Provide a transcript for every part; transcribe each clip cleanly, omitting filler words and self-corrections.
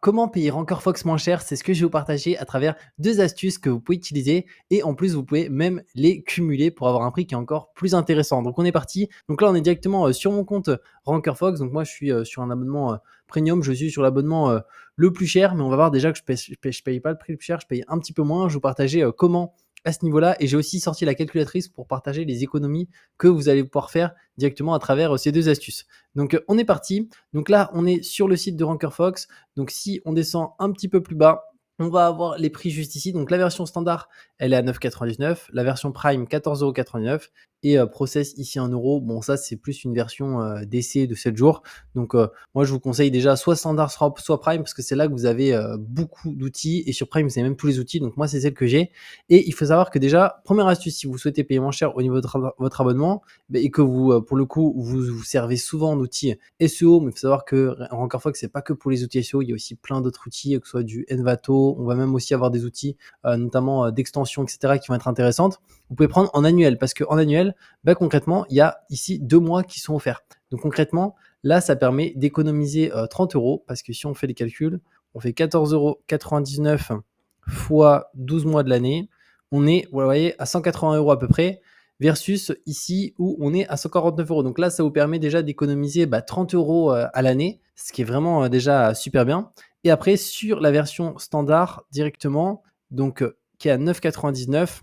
Comment payer Ranker Fox moins cher? C'est ce que je vais vous partager à travers 2 astuces que vous pouvez utiliser et en plus, vous pouvez même les cumuler pour avoir un prix qui est encore plus intéressant. Donc on est parti. Donc là, on est directement, sur mon compte Ranker Fox. Donc moi, je suis, sur un abonnement, premium. Je suis sur l'abonnement, le plus cher, mais on va voir déjà que je paye pas le prix le plus cher, je paye un petit peu moins. Je vais vous partager, comment à ce niveau-là et j'ai aussi sorti la calculatrice pour partager les économies que vous allez pouvoir faire directement à travers, ces 2 astuces. Donc, on est parti. Donc là, on est sur le site de Ranker Fox. Donc si on descend un petit peu plus bas, on va avoir les prix juste ici. Donc la version standard, elle est à 9,99 €. La version Prime, 14,99 € et Process ici 1 €. Bon, ça, c'est plus une version d'essai de 7 jours. Donc moi, je vous conseille déjà soit standard, soit Prime parce que c'est là que vous avez beaucoup d'outils et sur Prime, vous avez même tous les outils. Donc moi, c'est celle que j'ai. Et il faut savoir que déjà, première astuce, si vous souhaitez payer moins cher au niveau de votre abonnement et que vous, pour le coup, vous servez souvent d'outils SEO, mais il faut savoir que Ranker Fox, c'est pas que pour les outils SEO, il y a aussi plein d'autres outils, que ce soit du Envato, on va même aussi avoir des outils, notamment d'extensions, etc., qui vont être intéressantes. Vous pouvez prendre en annuel, parce qu'en annuel, bah, concrètement, il y a ici 2 mois qui sont offerts. Donc concrètement, là, ça permet d'économiser 30 €, parce que si on fait les calculs, on fait 14,99 € fois 12 mois de l'année, on est, vous voyez, à 180 € à peu près versus ici où on est à 149 €. Donc là, ça vous permet déjà d'économiser 30 € à l'année, ce qui est vraiment déjà super bien. Et après, sur la version standard directement, donc qui est à 9,99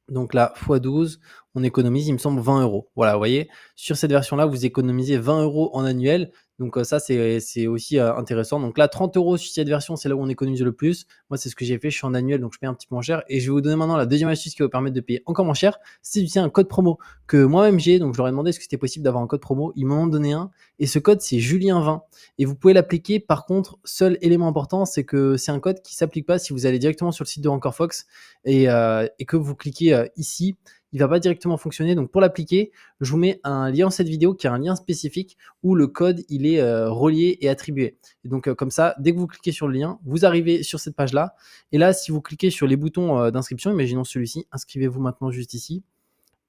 €, donc là, x 12, on économise, il me semble, 20 €. Voilà, vous voyez, sur cette version-là, vous économisez 20 € en annuel. Donc ça, c'est aussi intéressant. Donc là, 30 € sur cette version, c'est là où on économise le plus. Moi, c'est ce que j'ai fait. Je suis en annuel, donc je paye un petit peu moins cher. Et je vais vous donner maintenant la deuxième astuce qui va vous permettre de payer encore moins cher. C'est d'utiliser un code promo que moi-même j'ai. Donc je leur ai demandé est-ce que c'était possible d'avoir un code promo. Ils m'en ont donné un. Et ce code, c'est Julien20. Et vous pouvez l'appliquer. Par contre, seul élément important, c'est que c'est un code qui ne s'applique pas si vous allez directement sur le site de Ranker Fox et que vous cliquez ici. Il ne va pas directement fonctionner. Donc pour l'appliquer, je vous mets un lien en cette vidéo qui est un lien spécifique où le code il est relié et attribué. Et donc comme ça, dès que vous cliquez sur le lien, vous arrivez sur cette page-là. Et là, si vous cliquez sur les boutons d'inscription, imaginons celui-ci, inscrivez-vous maintenant juste ici.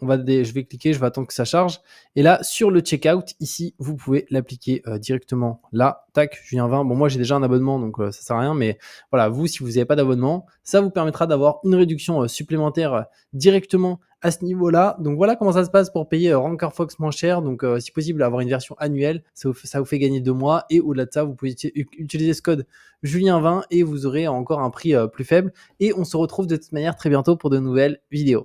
Je vais cliquer, je vais attendre que ça charge. Et là, sur le checkout, ici, vous pouvez l'appliquer directement là. Tac, Julien20. Bon, moi, j'ai déjà un abonnement, donc ça sert à rien. Mais voilà, vous, si vous n'avez pas d'abonnement, ça vous permettra d'avoir une réduction supplémentaire directement à ce niveau-là. Donc voilà comment ça se passe pour payer Ranker Fox moins cher. Donc si possible, avoir une version annuelle, ça vous fait gagner 2 mois. Et au-delà de ça, vous pouvez utiliser ce code Julien20 et vous aurez encore un prix plus faible. Et on se retrouve de toute manière très bientôt pour de nouvelles vidéos.